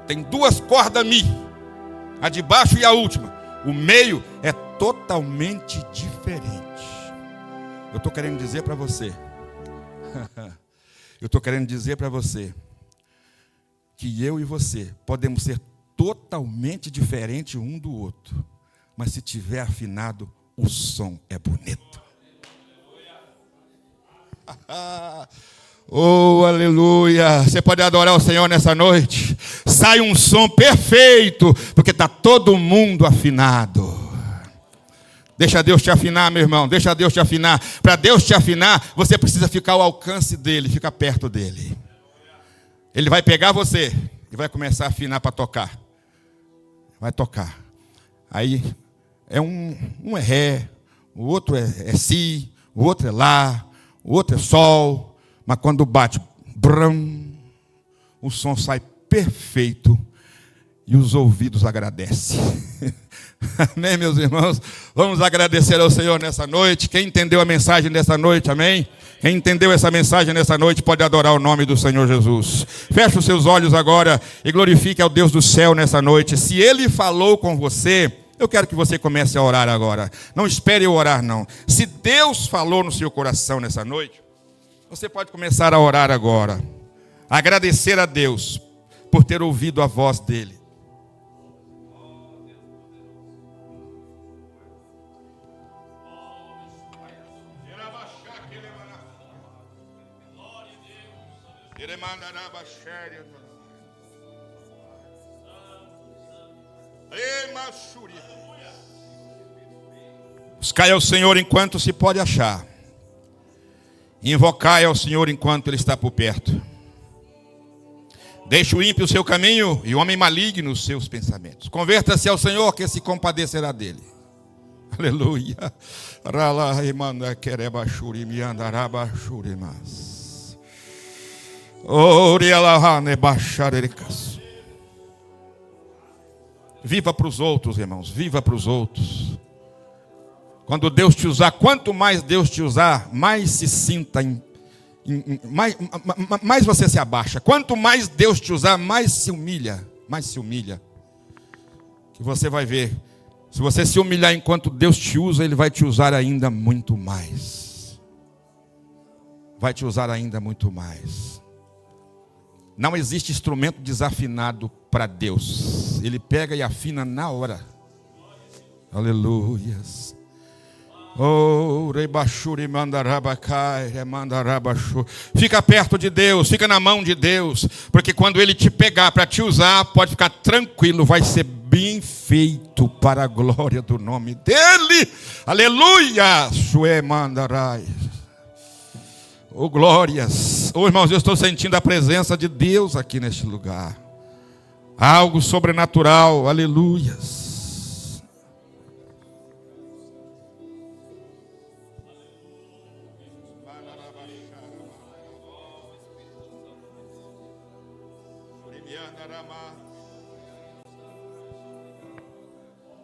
Tem 2 cordas Mi, a de baixo e a última. O meio é totalmente diferente. Eu estou querendo dizer para você, que eu e você podemos ser totalmente diferentes um do outro, mas se tiver afinado, o som é bonito. Oh, aleluia. Você pode adorar o Senhor nessa noite. Sai um som perfeito, porque está todo mundo afinado. Deixa Deus te afinar, meu irmão. Deixa Deus te afinar. Para Deus te afinar, você precisa ficar ao alcance dele, ficar perto dele. Ele vai pegar você e vai começar a afinar para tocar. Vai tocar. Aí um é Ré, o outro é Si, o outro é Lá, o outro é Sol. Mas quando bate, brum, o som sai perfeito e os ouvidos agradecem. Amém, meus irmãos? Vamos agradecer ao Senhor nessa noite. Quem entendeu a mensagem dessa noite, amém? Quem entendeu essa mensagem nessa noite pode adorar o nome do Senhor Jesus. Feche os seus olhos agora e glorifique ao Deus do céu nessa noite. Se Ele falou com você, eu quero que você comece a orar agora. Não espere eu orar, não. Se Deus falou no seu coração nessa noite, você pode começar a orar agora. Agradecer a Deus por ter ouvido a voz dEle. Buscai ao Senhor enquanto se pode achar. Invocai ao Senhor enquanto Ele está por perto. Deixe o ímpio o seu caminho e o homem maligno os seus pensamentos. Converta-se ao Senhor, que se compadecerá dele. Aleluia. Viva para os outros, irmãos. Viva para os outros. Quando Deus te usar, quanto mais Deus te usar, mais se sinta, mais você se abaixa. Quanto mais Deus te usar, mais se humilha. Que você vai ver. Se você se humilhar enquanto Deus te usa, Ele vai te usar ainda muito mais. Vai te usar ainda muito mais. Não existe instrumento desafinado para Deus. Ele pega e afina na hora. Aleluias. Oh, fica perto de Deus, fica na mão de Deus, porque quando Ele te pegar para te usar, pode ficar tranquilo, vai ser bem feito para a glória do nome dEle. Aleluia. Oh, glórias. Oh, irmãos, eu estou sentindo a presença de Deus aqui neste lugar. Algo sobrenatural. Aleluias.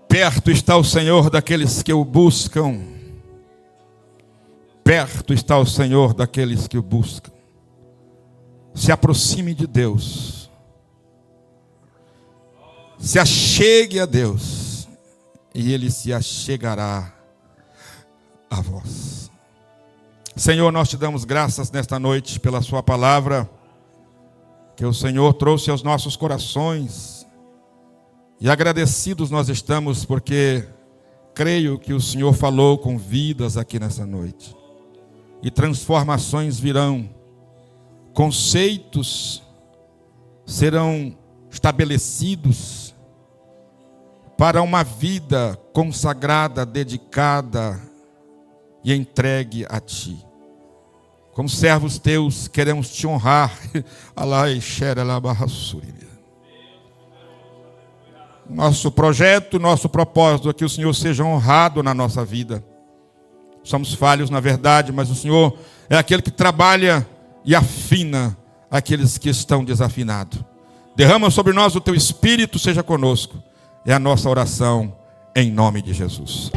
Perto está o Senhor daqueles que o buscam. Perto está o Senhor daqueles que o buscam. Se aproxime de Deus. Se achegue a Deus. E Ele se achegará a vós. Senhor, nós te damos graças nesta noite pela sua palavra, que o Senhor trouxe aos nossos corações. E agradecidos nós estamos porque creio que o Senhor falou com vidas aqui nessa noite. E transformações virão. Conceitos serão estabelecidos para uma vida consagrada, dedicada e entregue a Ti. Como servos Teus, queremos Te honrar. Nosso projeto, nosso propósito é que o Senhor seja honrado na nossa vida. Somos falhos na verdade, mas o Senhor é aquele que trabalha e afina aqueles que estão desafinados. Derrama sobre nós o Teu Espírito, seja conosco. É a nossa oração em nome de Jesus.